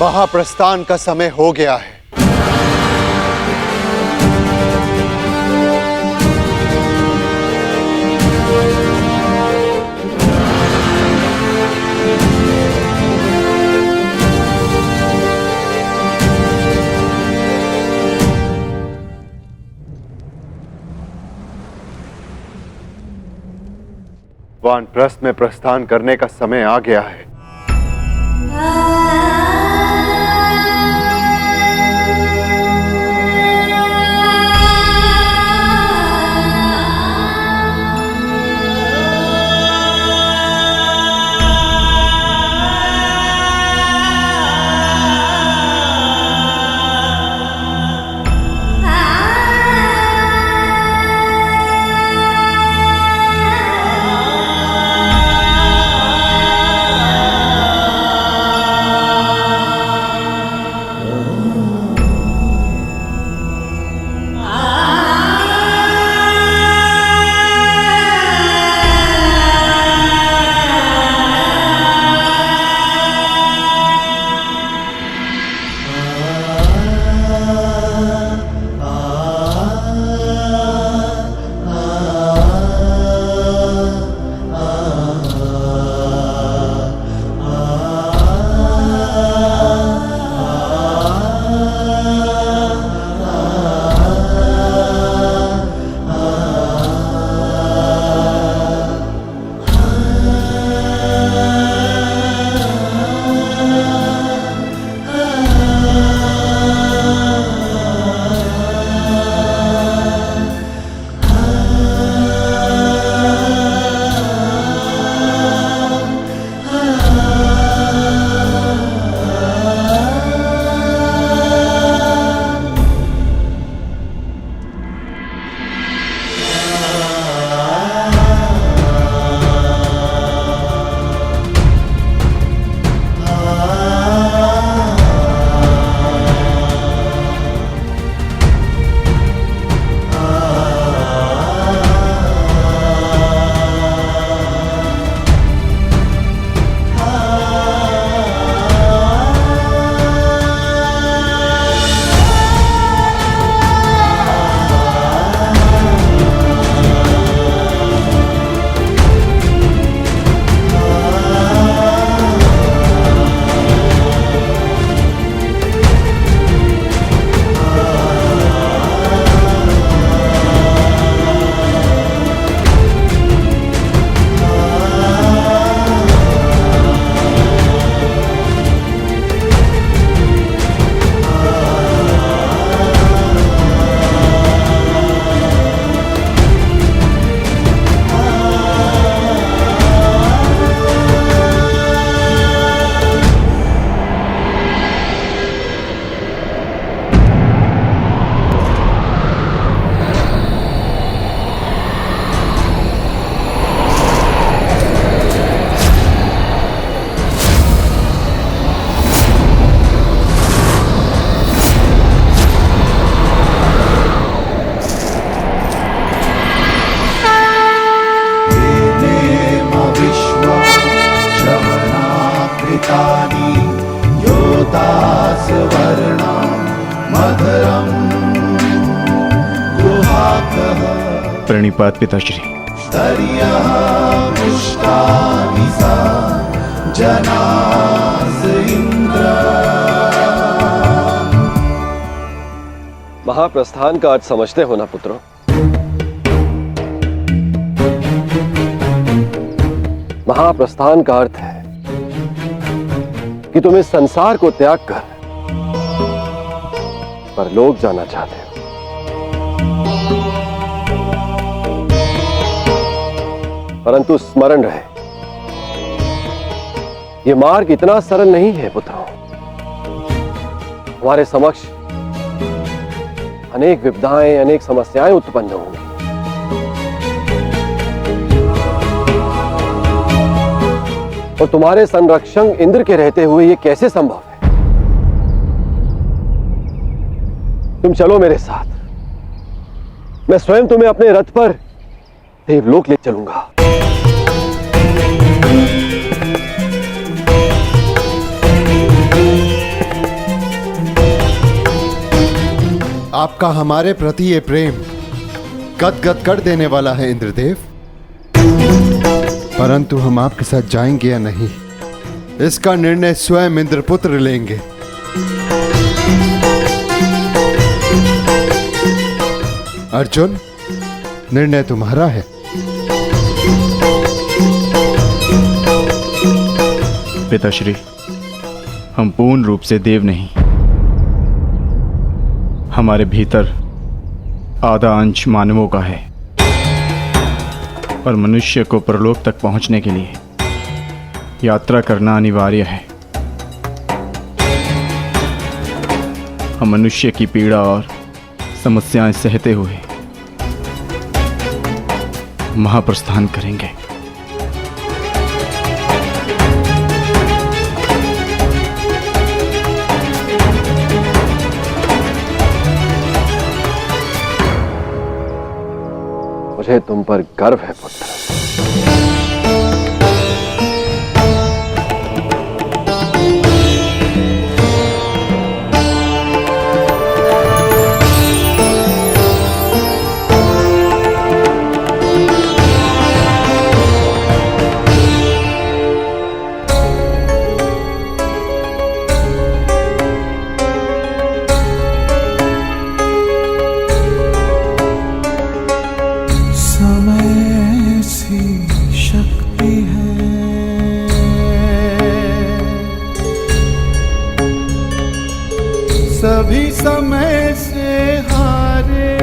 महाप्रस्थान का समय हो गया है। वानप्रस्थ में प्रस्थान करने का समय आ गया है। प्रणिपात पिताश्री। महाप्रस्थान का अर्थ समझते हो ना पुत्रों? महाप्रस्थान का अर्थ है कि तुम इस संसार को त्याग कर परलोक जाना चाहते हो। परंतु स्मरण रहे, यह मार्ग इतना सरल नहीं है पुत्रों। हमारे समक्ष अनेक विपदाएं, अनेक समस्याएं उत्पन्न होंगी। और तुम्हारे संरक्षक इंद्र के रहते हुए यह कैसे संभव है? तुम चलो मेरे साथ, मैं स्वयं तुम्हें अपने रथ पर देवलोक ले चलूंगा। आपका हमारे प्रति ये प्रेम गदगद कर देने वाला है इंद्रदेव, परंतु हम आपके साथ जाएंगे या नहीं, इसका निर्णय स्वयं इंद्रपुत्र लेंगे। अर्जुन, निर्णय तुम्हारा है। पिताश्री, हम पूर्ण रूप से देव नहीं, हमारे भीतर आधा अंश मानवों का है और मनुष्य को परलोक तक पहुंचने के लिए यात्रा करना अनिवार्य है। हम मनुष्य की पीड़ा और समस्याएं सहते हुए महाप्रस्थान करेंगे। मुझे तुम पर गर्व है पुत्र। सभी समय से हारे,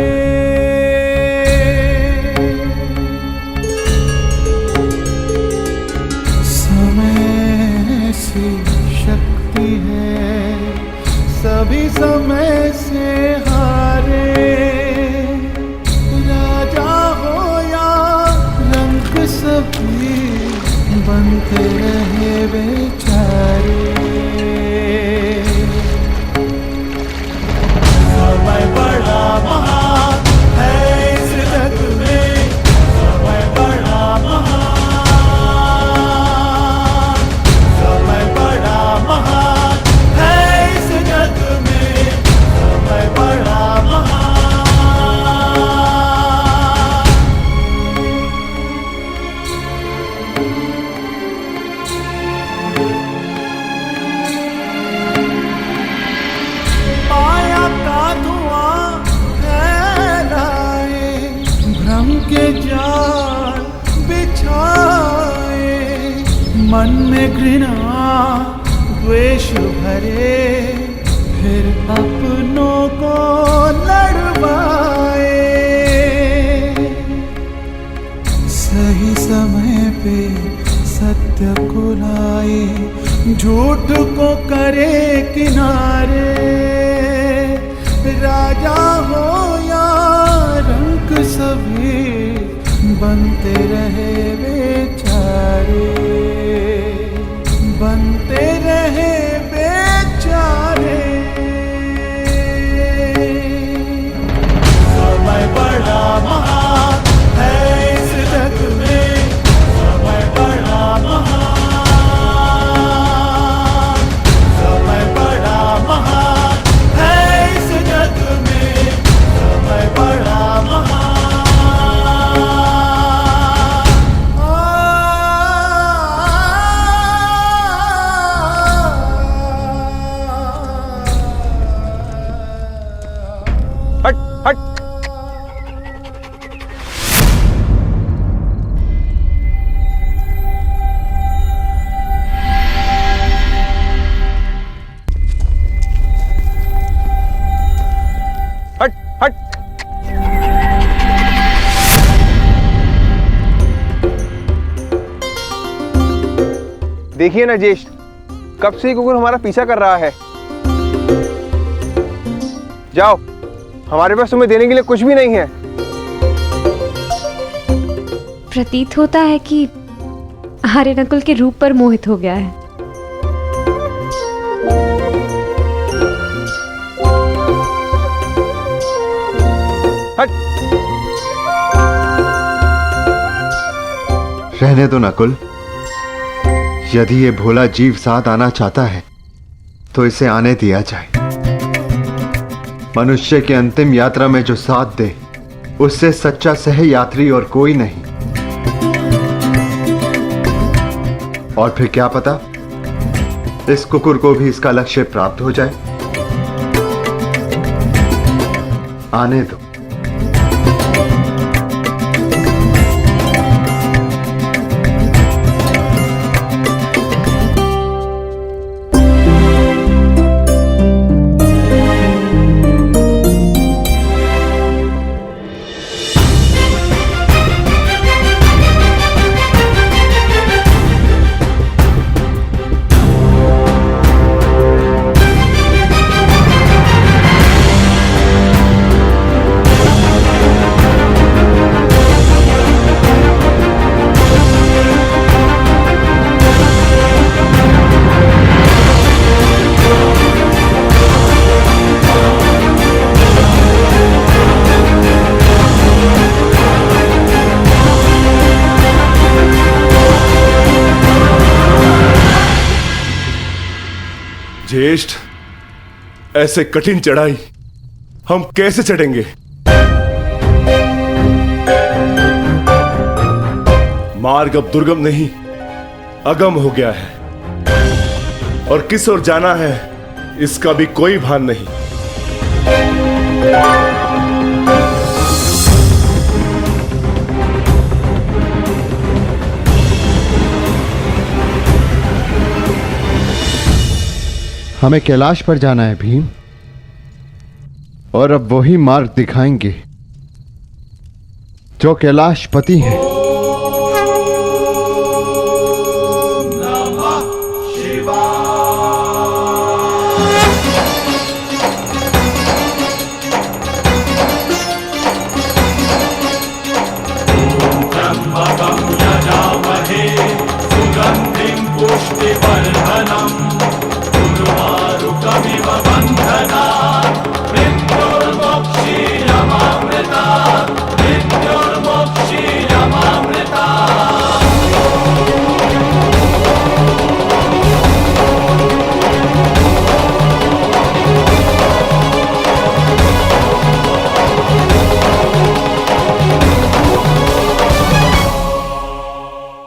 समय से शक्ति है, सभी समय से हारे। राजा हो या रंग सभी बनते रहे बेचारे। समय बड़ा महान है इस जग में, समय बड़ा महान, समय बड़ा महान है इस जग में, समय बड़ा महान। माया का धुआं फैलाए, भ्रम के जाल बिछाए, मन में घृणा द्वेष भरे, फिर अपनों को लड़वाए। सही समय पे सत्य को लाए, झूठ को करे किनारे। राजा हो या रंक सभी बनते रहे बेचारे, बनते रहे बेचारे। समय बड़ा महान है इस जग में, समय बड़ा महान, समय बड़ा महान है इस जग में, समय बड़ा महान। हट हट। हट हट। देखिए ना ज्येष्ठ, कब से ये कुकुर हमारा पीछा कर रहा है। जाओ, हमारे पास तुम्हें देने के लिए कुछ भी नहीं है। प्रतीत होता है कि आर्य नकुल के रूप पर मोहित हो गया है। रहने दो नकुल, यदि ये भोला जीव साथ आना चाहता है तो इसे आने दिया जाए। मनुष्य की अंतिम यात्रा में जो साथ दे, उससे सच्चा सह यात्री और कोई नहीं। और फिर क्या पता, इस कुकुर को भी इसका लक्ष्य प्राप्त हो जाए। आने दो। ज्येष्ठ, ऐसे कठिन चढ़ाई हम कैसे चढ़ेंगे? मार्ग अब दुर्गम नहीं, अगम हो गया है, और किस ओर जाना है इसका भी कोई भान नहीं। हमें कैलाश पर जाना है भीम, और अब वही मार्ग दिखाएंगे जो कैलाशपति है।